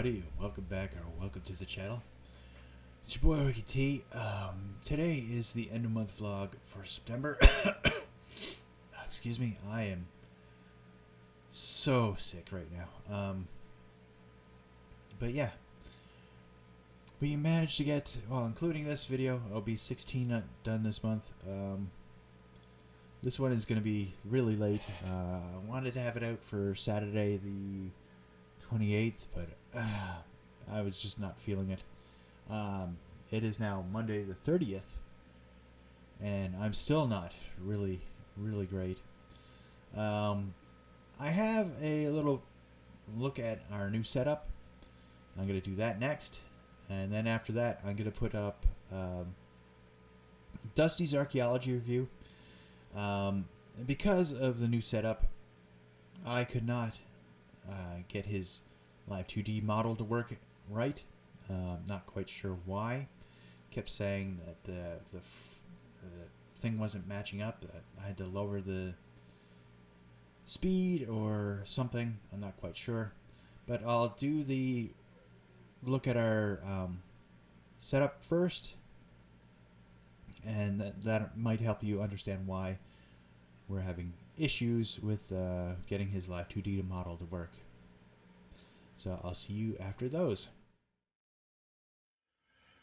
everybody, welcome back or welcome to the channel. It's your boy Ricky T. Today is the end of month vlog for September. Excuse me, I am so sick right now. But yeah, we managed to get, well, including this video, it'll be 16 done this month. This one is going to be really late. I wanted to have it out for Saturday the 28th, but I was just not feeling it. It is now Monday the 30th, and I'm still not really great. I have a little look at our new setup. I'm going to do that next, and then after that I'm going to put up Dustee's Archaeology review. Because of the new setup, I could not get his Live 2D model to work right. Not quite sure why. Kept saying that the thing wasn't matching up. That I had to lower the speed or something. I'm not quite sure. But I'll do the look at our setup first, and that might help you understand why we're having issues with getting his Live 2D model to work. So I'll see you after those.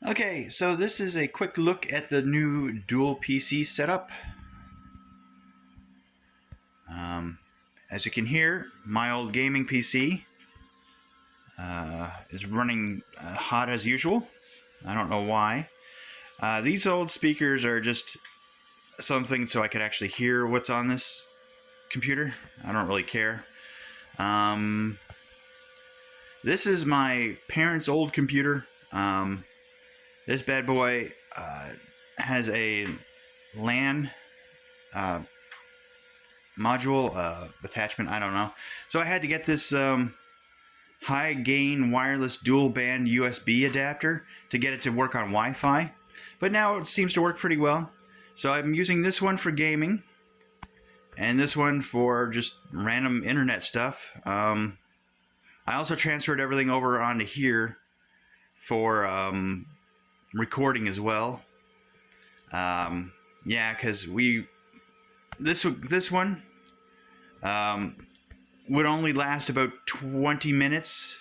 Okay, so this is a quick look at the new dual PC setup. As you can hear, my old gaming PC is running hot as usual. I don't know why. These old speakers are just something so I could actually hear what's on this computer. I don't really care. This is my parents' old computer. This bad boy has a LAN module attachment. I don't know. So I had to get this high gain wireless dual band USB adapter to get it to work on Wi-Fi. But now it seems to work pretty well. So I'm using this one for gaming, and this one for just random internet stuff. I also transferred everything over onto here for recording as well. Yeah, because this one would only last about 20 minutes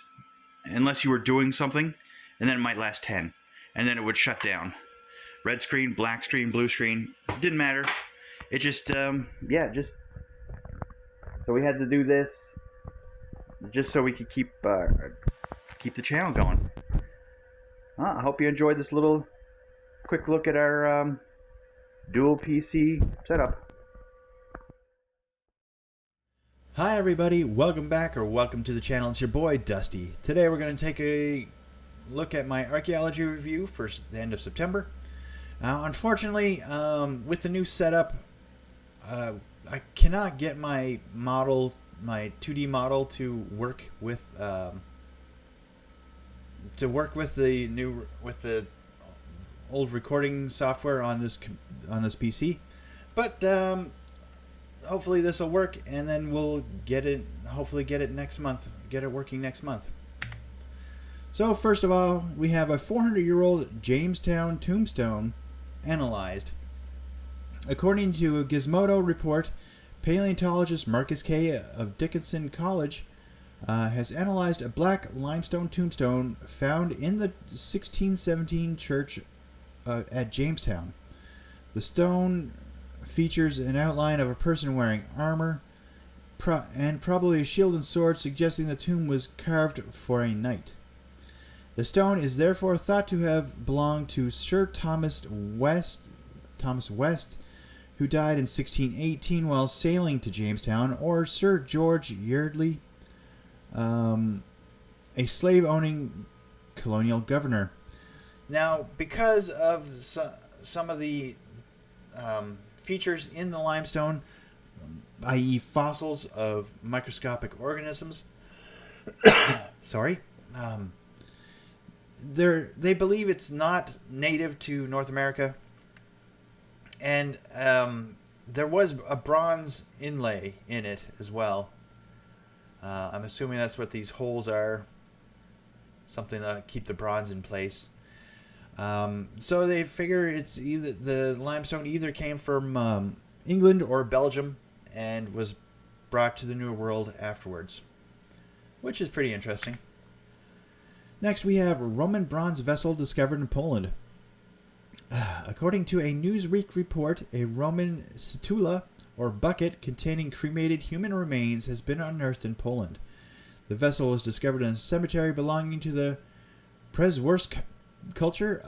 unless you were doing something, and then it might last 10, and then it would shut down. Red screen, black screen, blue screen, didn't matter. It just yeah, just so we had to do this just so we could keep the channel going. I hope you enjoyed this little quick look at our dual PC setup. Hi everybody, welcome back or welcome to the channel. It's your boy Dustee. Today we're going to take a look at my archaeology review for the end of September. Unfortunately, with the new setup, I cannot get my 2D model to work with the old recording software on this PC. But hopefully this will work, and then we'll hopefully get it next month. Get it working next month. So first of all, we have a 400-year-old Jamestown tombstone analyzed. According to a Gizmodo report, paleontologist Marcus Kay of Dickinson College has analyzed a black limestone tombstone found in the 1617 church at Jamestown. The stone features an outline of a person wearing armor and probably a shield and sword, suggesting the tomb was carved for a knight. The stone is therefore thought to have belonged to Sir Thomas West, who died in 1618 while sailing to Jamestown, or Sir George Yeardley, a slave-owning colonial governor. Now, because of some of the features in the limestone, i.e. fossils of microscopic organisms, sorry, they believe it's not native to North America, and there was a bronze inlay in it as well. I'm assuming that's what these holes are. something to keep the bronze in place. So they figure it's either the limestone either came from England or Belgium and was brought to the New World afterwards, which is pretty interesting. Next, we have Roman bronze vessel discovered in Poland. According to a Newsweek report, a Roman setula, or bucket, containing cremated human remains has been unearthed in Poland. The vessel was discovered in a cemetery belonging to the Przeworsk culture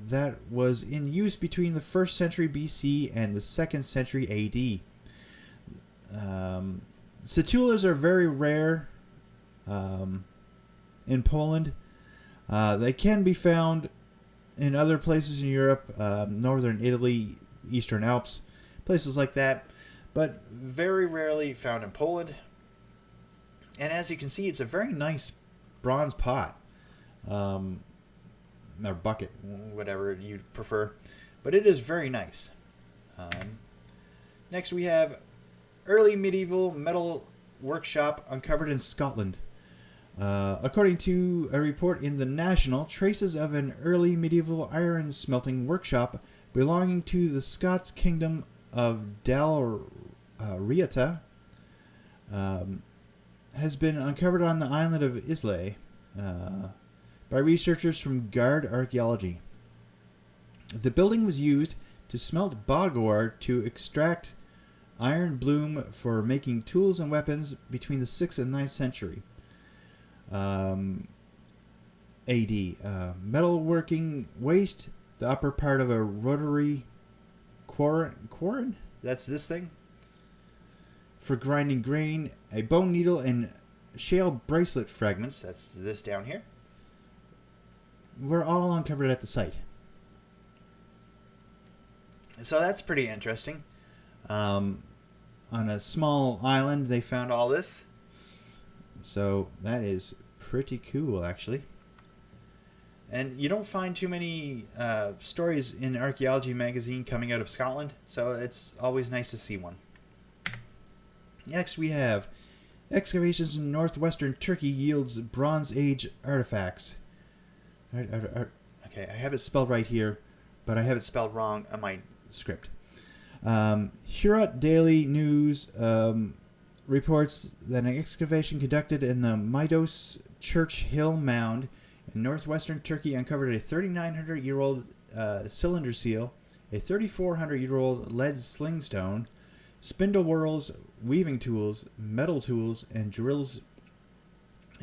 that was in use between the 1st century BC and the 2nd century AD. Setulas are very rare in Poland. They can be found in other places in Europe, northern Italy, Eastern Alps, places like that, but very rarely found in Poland. And as you can see, it's a very nice bronze pot, or bucket, whatever you prefer, but it is very nice. Next we have early medieval metal workshop uncovered in Scotland. According to a report in The National, traces of an early medieval iron smelting workshop belonging to the Scots kingdom of Dalriata has been uncovered on the island of Islay by researchers from Guard Archaeology. The building was used to smelt bog ore to extract iron bloom for making tools and weapons between the 6th and 9th century. AD. Metalworking waste, the upper part of a rotary quarren? That's this thing? For grinding grain, a bone needle, and shale bracelet fragments, that's this down here, were all uncovered at the site. So that's pretty interesting. On a small island, they found all this. So that is pretty cool, actually. And you don't find too many stories in Archaeology magazine coming out of Scotland, so it's always nice to see one. Next we have excavations in northwestern Turkey yields Bronze Age artifacts. Okay, I have it spelled right here, but I have it spelled wrong on my script. Hurat Daily News reports that an excavation conducted in the Midos Church Hill Mound in northwestern Turkey uncovered a 3,900-year-old cylinder seal, a 3,400-year-old lead slingstone, spindle whorls, weaving tools, metal tools, and drills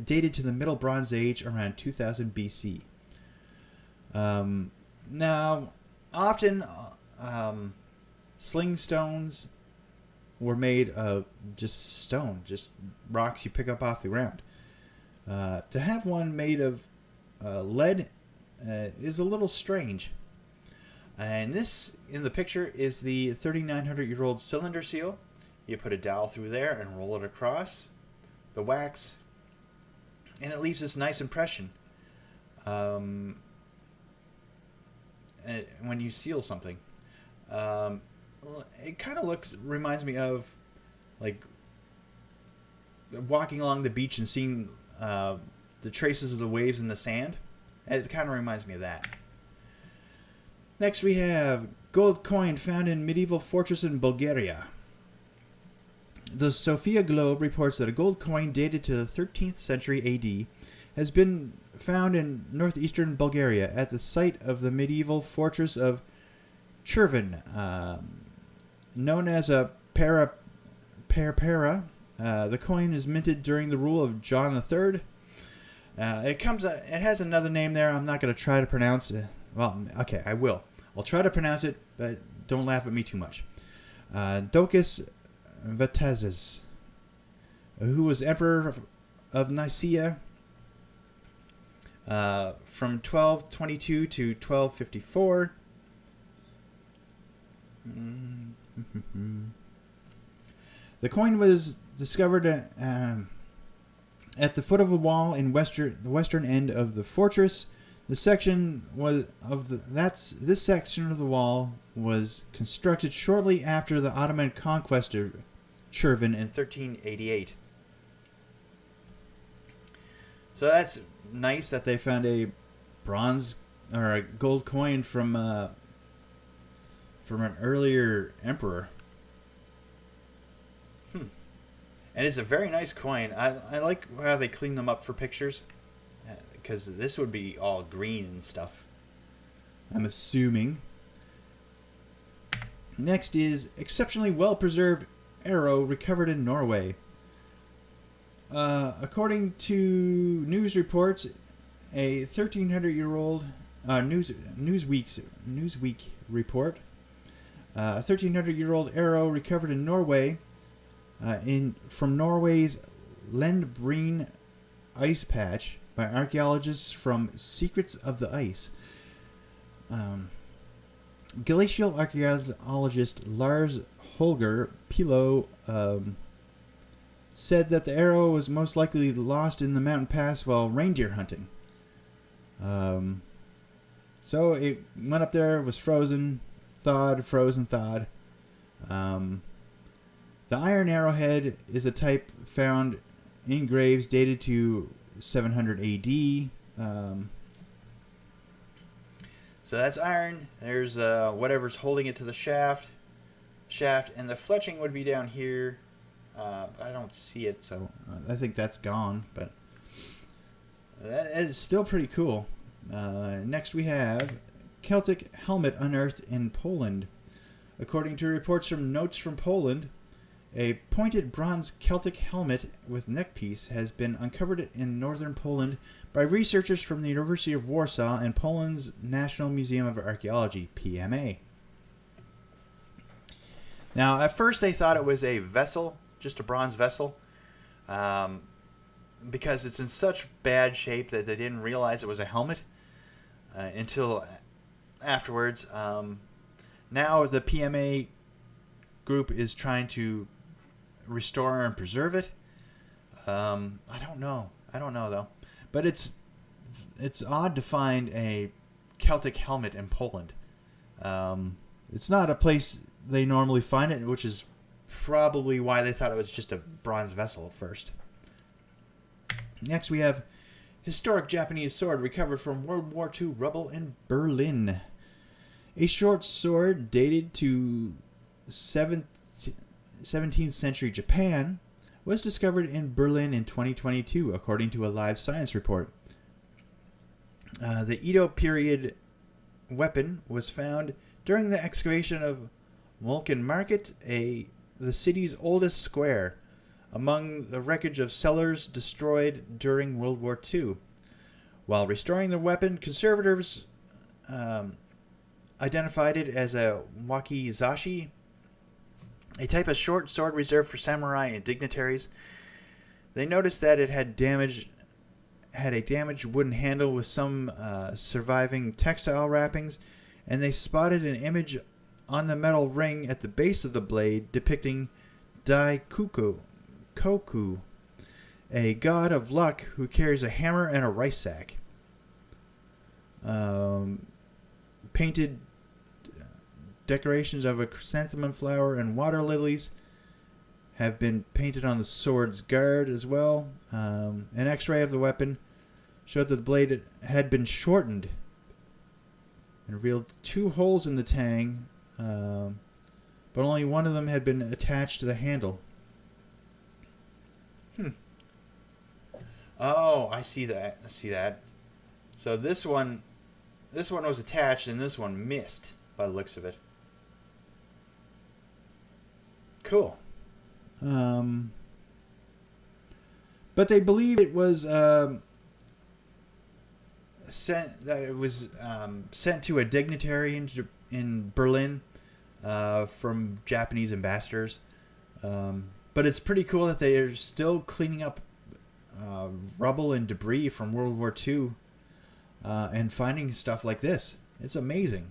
dated to the Middle Bronze Age around 2000 BC. Now, often sling stones were made of just stone, just rocks you pick up off the ground. To have one made of lead is a little strange. And this, in the picture, is the 3,900-year-old cylinder seal. You put a dowel through there and roll it across the wax, and it leaves this nice impression when you seal something. It kind of reminds me of like walking along the beach and seeing the traces of the waves in the sand. It kind of reminds me of that. Next we have gold coin found in medieval fortress in Bulgaria. The Sofia Globe reports that a gold coin dated to the 13th century AD has been found in northeastern Bulgaria at the site of the medieval fortress of Cherven, known as a para. The coin is minted during the rule of John III. It has another name there. I'm not going to try to pronounce it. Well, okay, I will. I'll try to pronounce it, but don't laugh at me too much. Doukas Vatatzes, who was emperor of Nicaea from 1222 to 1254. The coin was discovered at the foot of a wall in the western end of the fortress. This section of the wall was constructed shortly after the Ottoman conquest of Cherven in 1388. So that's nice that they found a bronze or a gold coin from an earlier emperor. And it's a very nice coin. I like how they clean them up for pictures, because this would be all green and stuff, I'm assuming. Next is exceptionally well-preserved arrow recovered in Norway. According to news reports, a 1,300-year-old Newsweek report, a 1,300-year-old arrow recovered in Norway, from Norway's Lendbreen ice patch by archaeologists from Secrets of the Ice. Glacial archaeologist Lars Holger Pilo said that the arrow was most likely lost in the mountain pass while reindeer hunting. So it went up there, was frozen, thawed. The iron arrowhead is a type found in graves dated to 700 AD. So that's iron. There's whatever's holding it to the shaft, and the fletching would be down here. I don't see it, so I think that's gone, but that is still pretty cool. Next we have Celtic helmet unearthed in Poland. According to reports from Notes from Poland, a pointed bronze Celtic helmet with neckpiece has been uncovered in northern Poland by researchers from the University of Warsaw and Poland's National Museum of Archaeology, PMA. Now, at first they thought it was a vessel, just a bronze vessel, because it's in such bad shape that they didn't realize it was a helmet until afterwards. Now the PMA group is trying to restore and preserve it. I don't know though, but it's odd to find a Celtic helmet in Poland. It's not a place they normally find it, which is probably why they thought it was just a bronze vessel at first. Next we have historic Japanese sword recovered from World War II rubble in Berlin. A short sword dated to 17th century Japan was discovered in Berlin in 2022, according to a Live Science report. The Edo period weapon was found during the excavation of Mulken Market, the city's oldest square, among the wreckage of cellars destroyed during World War II. While restoring the weapon, conservators identified it as a wakizashi, a type of short sword reserved for samurai and dignitaries. They noticed that it had a damaged wooden handle with some surviving textile wrappings, and they spotted an image on the metal ring at the base of the blade depicting Koku, a god of luck who carries a hammer and a rice sack. Painted decorations of a chrysanthemum flower and water lilies have been painted on the sword's guard as well. An x-ray of the weapon showed that the blade had been shortened and revealed 2 holes in the tang, but only one of them had been attached to the handle. Oh, I see that. So this one was attached and this one missed by the looks of it. Cool. But they believe it was sent to a dignitary in Berlin from Japanese ambassadors. But it's pretty cool that they are still cleaning up rubble and debris from World War II and finding stuff like this. It's amazing.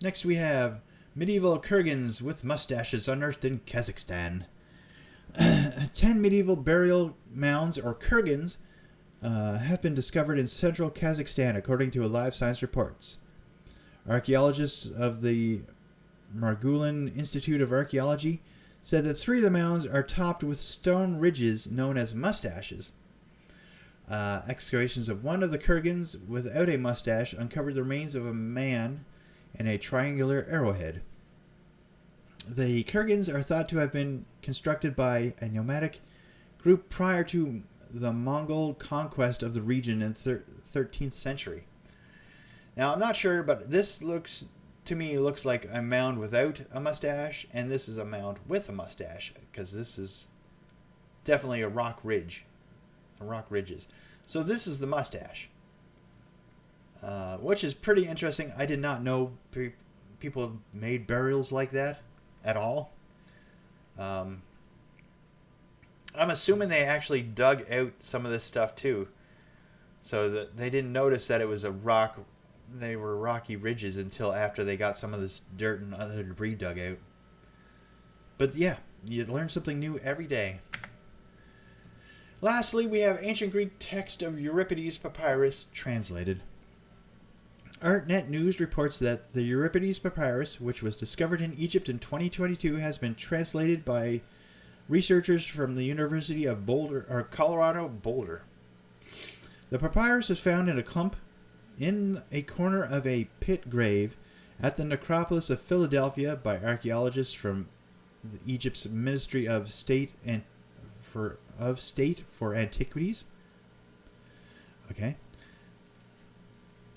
Next we have medieval kurgans with mustaches unearthed in Kazakhstan. 10 medieval burial mounds, or kurgans, have been discovered in central Kazakhstan, according to a Live Science reports. Archaeologists of the Margulin Institute of Archaeology said that 3 of the mounds are topped with stone ridges known as mustaches. Excavations of one of the kurgans without a mustache uncovered the remains of a man and a triangular arrowhead. The kurgans are thought to have been constructed by a nomadic group prior to the Mongol conquest of the region in the 13th century. Now, I'm not sure, but this looks like a mound without a mustache, and this is a mound with a mustache, because this is definitely a rock ridge. Rock ridges. So this is the mustache, which is pretty interesting. I did not know people made burials like that at all. I'm assuming they actually dug out some of this stuff too, so that they didn't notice that it was a rock. They were rocky ridges until after they got some of this dirt and other debris dug out. But yeah, you learn something new every day. Lastly, we have ancient Greek text of Euripides papyrus translated. ArtNet News reports that the Euripides papyrus, which was discovered in Egypt in 2022, has been translated by researchers from the University of Colorado Boulder. The papyrus is found in a clump in a corner of a pit grave at the necropolis of Philadelphia by archaeologists from Egypt's Ministry of State for Antiquities. Okay.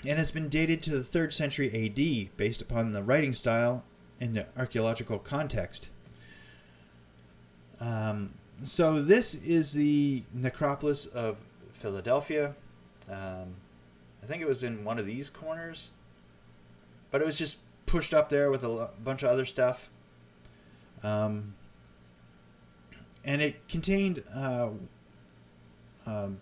And has been dated to the 3rd century AD based upon the writing style and the archaeological context. So this is the necropolis of Philadelphia. I think it was in one of these corners, but it was just pushed up there with a bunch of other stuff. And it contained some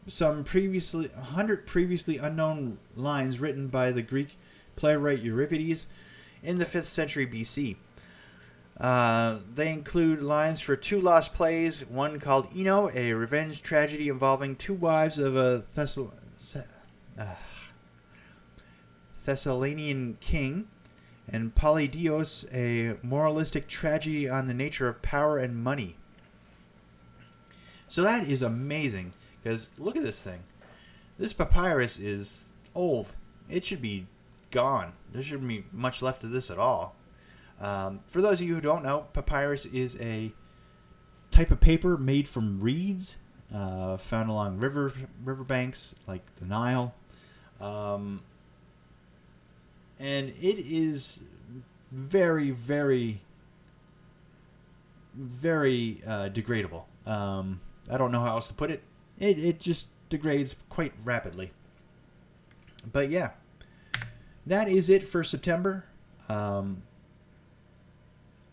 100 previously unknown lines written by the Greek playwright Euripides in the 5th century BC. They include lines for 2 lost plays, one called Ino, a revenge tragedy involving 2 wives of a Thessalian king, and Polydios, a moralistic tragedy on the nature of power and money. So that is amazing, because look at this thing. This papyrus is old. It should be gone. There shouldn't be much left of this at all. For those of you who don't know, papyrus is a type of paper made from reeds found along riverbanks like the Nile. And it is very, very, very degradable. I don't know how else to put it. It just degrades quite rapidly. But yeah, that is it for September. I'm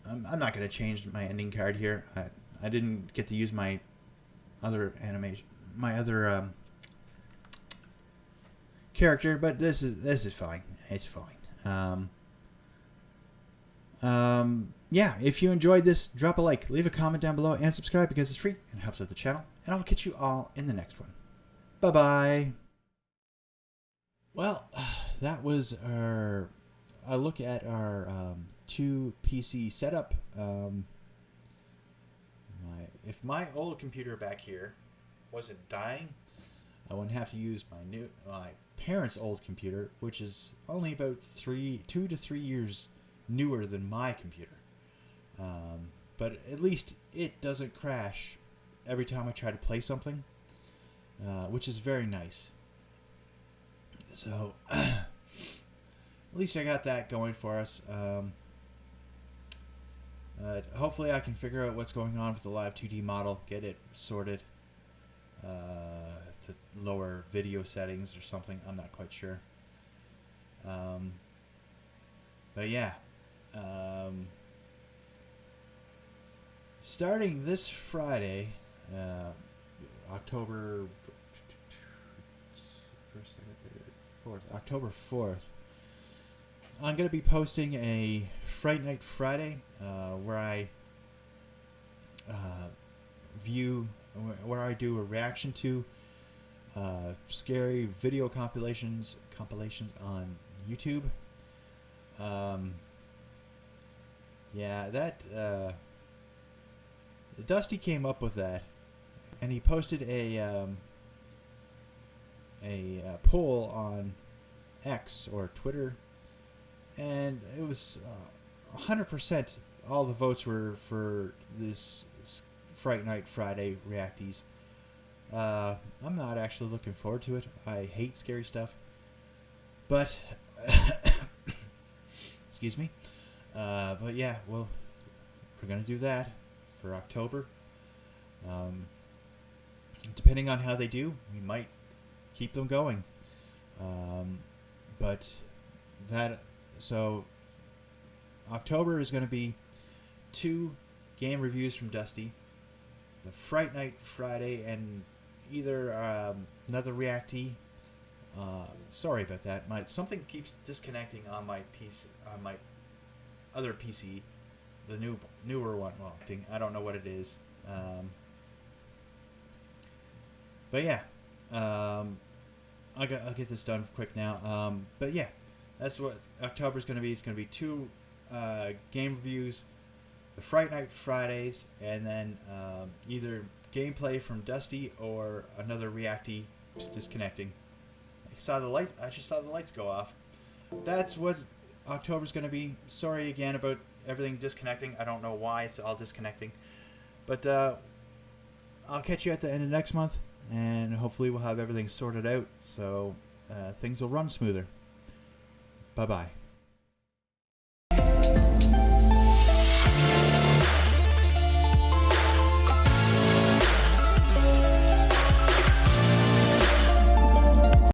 not going to change my ending card here. I didn't get to use my other animation, character, but this is fine. It's fine. Yeah, if you enjoyed this, drop a like, leave a comment down below, and subscribe because it's free and helps out the channel. And I'll catch you all in the next one. Bye-bye. Well, that was a look at our 2 PC setup. If my old computer back here wasn't dying, I wouldn't have to use my parents' old computer, which is only about 2 to 3 years newer than my computer. But at least it doesn't crash every time I try to play something, which is very nice. So at least I got that going for us. Hopefully I can figure out what's going on with the Live 2D model, get it sorted to lower video settings or something. I'm not quite sure. But yeah. Starting this Friday, October 4th, I'm going to be posting a Fright Night Friday where I where I do a reaction to scary video compilations on YouTube. Yeah, Dustee came up with that, and he posted a poll on X or Twitter, and it was 100%. All the votes were for this Fright Night Friday reactees. I'm not actually looking forward to it. I hate scary stuff, but excuse me. But yeah, well, we're gonna do that for October. Depending on how they do, we might keep them going. But that, so October is going to be 2 game reviews from Dustee, the Fright Night Friday, and either another reactee. Sorry about that. Something keeps disconnecting on my PC, on my other PC, the newer one. Well, I don't know what it is. But yeah, I'll get this done quick now. But yeah, that's what October's going to be. It's going to be 2 game reviews, the Fright Night Fridays, and then either gameplay from Dustee or another reactee just disconnecting. I just saw the lights go off. That's what October's going to be. Sorry again about everything disconnecting. I don't know why it's all disconnecting. But I'll catch you at the end of next month, and hopefully we'll have everything sorted out so things will run smoother. Bye-bye.